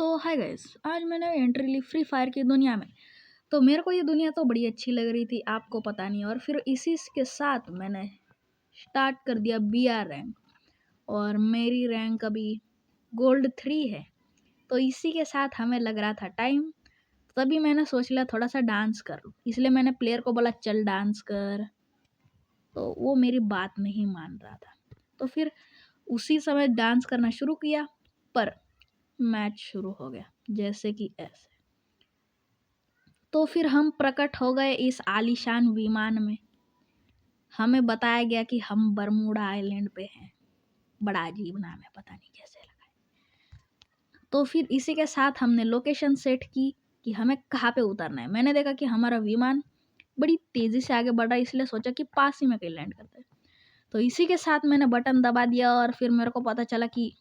तो hi guys, आज मैंने एंट्री ली फ्री फायर की दुनिया में। तो मेरे को ये दुनिया तो बड़ी अच्छी लग रही थी, आपको पता नहीं। और फिर इसी के साथ मैंने स्टार्ट कर दिया BR रैंक, और मेरी रैंक अभी गोल्ड 3 है। तो इसी के साथ हमें लग रहा था टाइम, तभी मैंने सोच लिया थोड़ा सा डांस कर लूँ। इसलिए मैंने प्लेयर को बोला चल डांस कर, तो वो मेरी बात नहीं मान रहा था। तो फिर उसी समय डांस करना शुरू किया, पर मैच शुरू हो गया जैसे कि ऐसे। तो फिर हम प्रकट हो गए इस आलीशान विमान में। हमें बताया गया कि हम बरमूडा आइलैंड पे हैं। बड़ा अजीब नाम है, पता नहीं कैसे लगा है। तो फिर इसी के साथ हमने लोकेशन सेट की कि हमें कहाँ पे उतरना है। मैंने देखा कि हमारा विमान बड़ी तेज़ी से आगे बढ़ रहा है, इसलिए सोचा कि पास ही में कहीं लैंड करते हैं। तो इसी के साथ मैंने बटन दबा दिया, और फिर मेरे को पता चला कि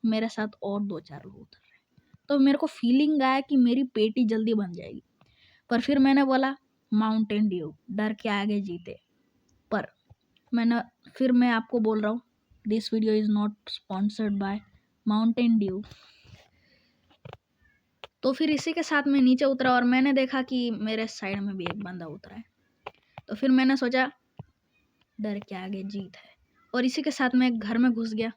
मेरे साथ और 2-4 लोग उतर रहे हैं। तो मेरे को फीलिंग आया कि मेरी पेटी जल्दी बन जाएगी, पर फिर मैंने बोला माउंटेन ड्यू, डर के आगे जीते। पर मैं आपको बोल रहा हूँ, this video is not sponsored by Mountain Dew. तो फिर इसी के साथ मैं नीचे उतरा, और मैंने देखा कि मेरे साइड में भी एक बंदा उतरा है। तो फिर मैंने सोचा डर के आगे जीत है, और इसी के साथ मैं एक घर में घुस गया।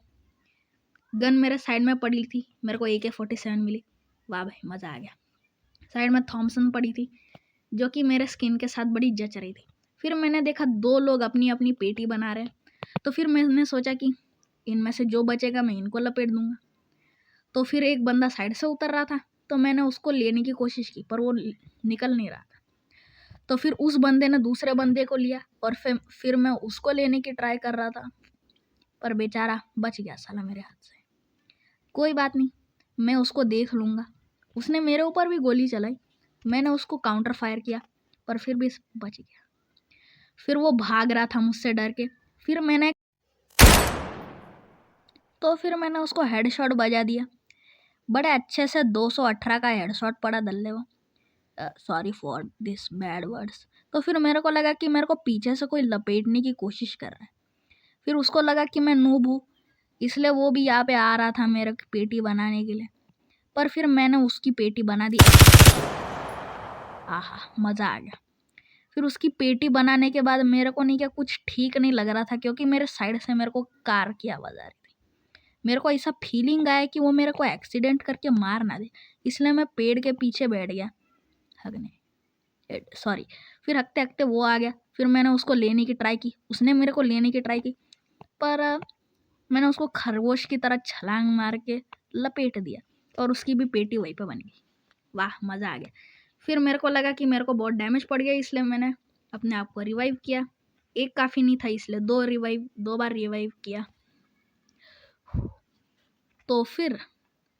गन मेरे साइड में पड़ी थी, मेरे को AK-47 मिली। वाह भाई, मज़ा आ गया। साइड में थॉमसन पड़ी थी, जो कि मेरे स्किन के साथ बड़ी जच रही थी। फिर मैंने देखा 2 लोग अपनी अपनी पेटी बना रहे हैं। तो फिर मैंने सोचा कि इनमें से जो बचेगा मैं इनको लपेट दूंगा। तो फिर एक बंदा साइड से उतर रहा था, तो मैंने उसको लेने की कोशिश की, पर वो निकल नहीं रहा था। तो फिर उस बंदे ने दूसरे बंदे को लिया, और फिर मैं उसको लेने की ट्राई कर रहा था, पर बेचारा बच गया साला मेरे हाथ से। कोई बात नहीं, मैं उसको देख लूँगा। उसने मेरे ऊपर भी गोली चलाई, मैंने उसको काउंटर फायर किया, पर फिर भी बच गया। फिर वो भाग रहा था मुझसे डर के। फिर मैंने उसको हेडशॉट बजा दिया, बड़े अच्छे से 218 का हेडशॉट पड़ा दल्ले वो। Sorry for this bad words. तो फिर मेरे को लगा कि मेरे को पीछे से कोई लपेटने की कोशिश कर रहा है। फिर उसको लगा कि मैं नूब हूँ, इसलिए वो भी यहाँ पे आ रहा था मेरे पेटी बनाने के लिए। पर फिर मैंने उसकी पेटी बना दी। आहा, मज़ा आ गया। फिर उसकी पेटी बनाने के बाद मेरे को नहीं, क्या कुछ ठीक नहीं लग रहा था, क्योंकि मेरे साइड से मेरे को कार की आवाज़ आ रही थी। मेरे को ऐसा फीलिंग आया कि वो मेरे को एक्सीडेंट करके मार ना दे, इसलिए मैं पेड़ के पीछे बैठ गया हगने। सॉरी। फिर हकते हकते वो आ गया। फिर मैंने उसको लेने की ट्राई की, उसने मेरे को लेने की ट्राई की, पर मैंने उसको खरगोश की तरह छलांग मार के लपेट दिया, और उसकी भी पेटी वहीं पे बन गई। वाह, मज़ा आ गया। फिर मेरे को लगा कि मेरे को बहुत डैमेज पड़ गया, इसलिए मैंने अपने आप को रिवाइव किया। एक काफ़ी नहीं था, इसलिए 2 बार रिवाइव किया। तो फिर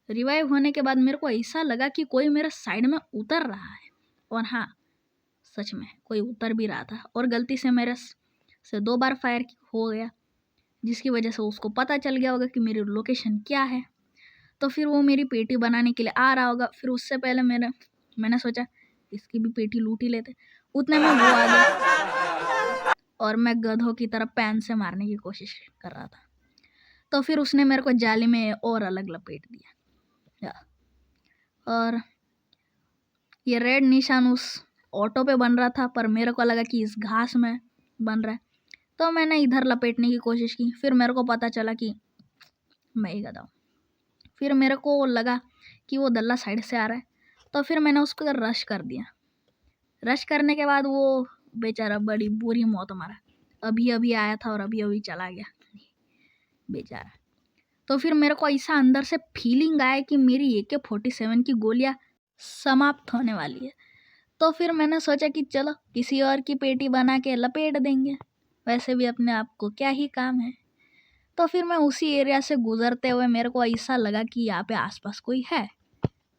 रिवाइव होने के बाद मेरे को ऐसा लगा कि कोई मेरे साइड में उतर रहा है, और हाँ, सच में कोई उतर भी रहा था, और गलती से मेरे से 2 बार फायर हो गया, जिसकी वजह से उसको पता चल गया होगा कि मेरी लोकेशन क्या है। तो फिर वो मेरी पेटी बनाने के लिए आ रहा होगा। फिर उससे पहले मैंने सोचा इसकी भी पेटी लूट ही लेते। उतने में वो आ गया, और मैं गधों की तरह पैन से मारने की कोशिश कर रहा था। तो फिर उसने मेरे को जाली में और अलग लपेट दिया, और ये रेड निशान उस ऑटो पे बन रहा था, पर मेरे को लगा कि इस घास में बन रहा है, तो मैंने इधर लपेटने की कोशिश की। फिर मेरे को पता चला कि मैं ही गधा हूँ। फिर मेरे को लगा कि वो दल्ला साइड से आ रहा है, तो फिर मैंने उसको रश कर दिया। रश करने के बाद वो बेचारा बड़ी बुरी मौत मारा। अभी अभी आया था और अभी अभी चला गया बेचारा। तो फिर मेरे को ऐसा अंदर से फीलिंग आया कि मेरी AK-47 की गोलियां समाप्त होने वाली है। तो फिर मैंने सोचा कि चलो किसी और की पेटी बना के लपेट देंगे, वैसे भी अपने आप को क्या ही काम है। तो फिर मैं उसी एरिया से गुजरते हुए मेरे को ऐसा लगा कि यहाँ पे आसपास कोई है,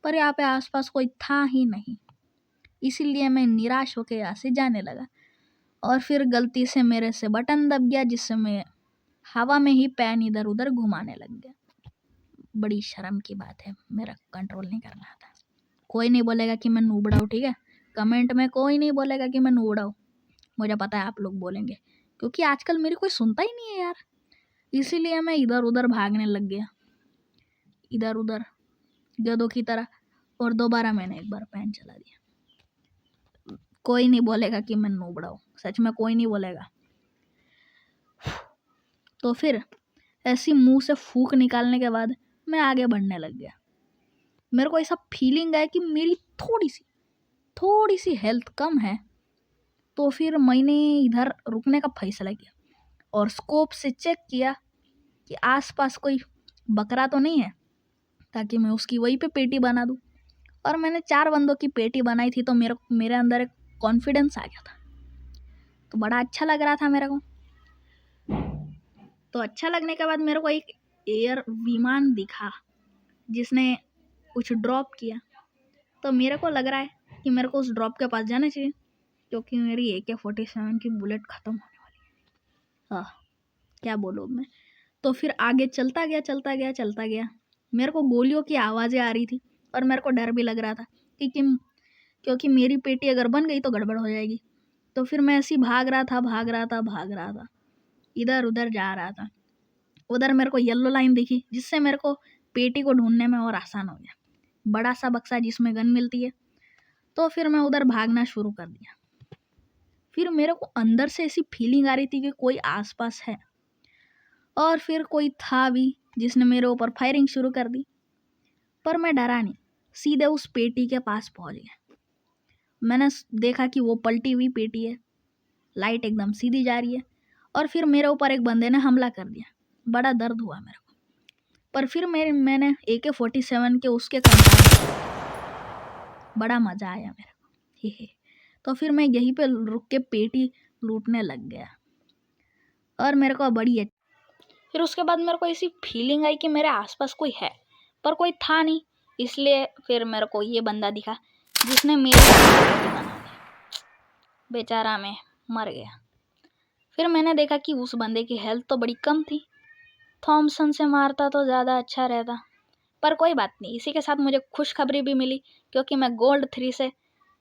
पर यहाँ पे आसपास कोई था ही नहीं। इसीलिए मैं निराश होकर यहाँ से जाने लगा, और फिर गलती से मेरे से बटन दब गया, जिससे मैं हवा में ही पैन इधर उधर घुमाने लग गया। बड़ी शर्म की बात है, मेरा कंट्रोल नहीं कर रहा था। कोई नहीं बोलेगा कि मैं नूबड़ा हूँ, ठीक है? कमेंट में कोई नहीं बोलेगा कि मैं नूबड़ा हूँ। मुझे पता है आप लोग बोलेंगे, क्योंकि आजकल मेरी कोई सुनता ही नहीं है यार। इसीलिए मैं इधर उधर भागने लग गया, इधर उधर गधों की तरह, और दोबारा मैंने एक बार पैन चला दिया। कोई नहीं बोलेगा कि मैं नूबड़ा हूँ, सच में कोई नहीं बोलेगा। तो फिर ऐसी मुंह से फूंक निकालने के बाद मैं आगे बढ़ने लग गया। मेरे को ऐसा फीलिंग आया कि मेरी थोड़ी सी हेल्थ कम है। तो फिर मैंने इधर रुकने का फैसला किया और स्कोप से चेक किया कि आसपास कोई बकरा तो नहीं है, ताकि मैं उसकी वहीं पे पेटी बना दूँ। और मैंने 4 बंदों की पेटी बनाई थी, तो मेरे अंदर एक कॉन्फिडेंस आ गया था, तो बड़ा अच्छा लग रहा था मेरे को। तो अच्छा लगने के बाद मेरे को एक एयर विमान दिखा जिसने कुछ ड्रॉप किया। तो मेरे को लग रहा है कि मेरे को उस ड्रॉप के पास जाना चाहिए, क्योंकि मेरी AK-47 की बुलेट ख़त्म होने वाली है। हाँ, क्या बोलूँ मैं। तो फिर आगे चलता गया। मेरे को गोलियों की आवाज़ें आ रही थी और मेरे को डर भी लग रहा था कि क्योंकि मेरी पेटी अगर बन गई तो गड़बड़ हो जाएगी। तो फिर मैं ऐसे ही भाग रहा था, इधर उधर जा रहा था। उधर मेरे को येलो लाइन दिखी, जिससे मेरे को पेटी को ढूंढने में और आसान हो गया। बड़ा सा बक्सा जिसमें गन मिलती है। तो फिर मैं उधर भागना शुरू कर दिया। फिर मेरे को अंदर से ऐसी फीलिंग आ रही थी कि कोई आसपास है, और फिर कोई था भी जिसने मेरे ऊपर फायरिंग शुरू कर दी। पर मैं डरा नहीं, सीधे उस पेटी के पास पहुंच गया। मैंने देखा कि वो पलटी हुई पेटी है, लाइट एकदम सीधी जा रही है, और फिर मेरे ऊपर एक बंदे ने हमला कर दिया। बड़ा दर्द हुआ मेरे को, पर फिर मैंने AK-47 के उसके कंधा, बड़ा मज़ा आया मेरे को। हे। तो फिर मैं यहीं पे रुक के पेटी लूटने लग गया, और मेरे को बड़ी फिर उसके बाद मेरे को ऐसी फीलिंग आई कि मेरे आसपास कोई है, पर कोई था नहीं। इसलिए फिर मेरे को ये बंदा दिखा जिसने मेरी पेटी बना दी। बेचारा मैं मर गया। फिर मैंने देखा कि उस बंदे की हेल्थ तो बड़ी कम थी। थॉमसन से मारता तो ज़्यादा अच्छा रहता, पर कोई बात नहीं। इसी के साथ मुझे खुशखबरी भी मिली, क्योंकि मैं गोल्ड 3 से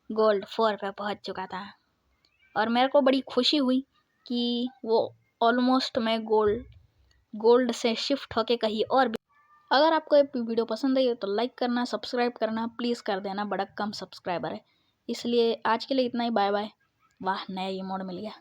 गोल्ड 4 पे पहुंच चुका था, और मेरे को बड़ी खुशी हुई कि वो ऑलमोस्ट मैं गोल्ड से शिफ्ट होके कहीं और भी। अगर आपको ये वीडियो पसंद आई हो तो लाइक करना, सब्सक्राइब करना प्लीज़ कर देना, बड़ा कम सब्सक्राइबर है। इसलिए आज के लिए इतना ही। Bye bye. वाह, नया इमोट मिल गया।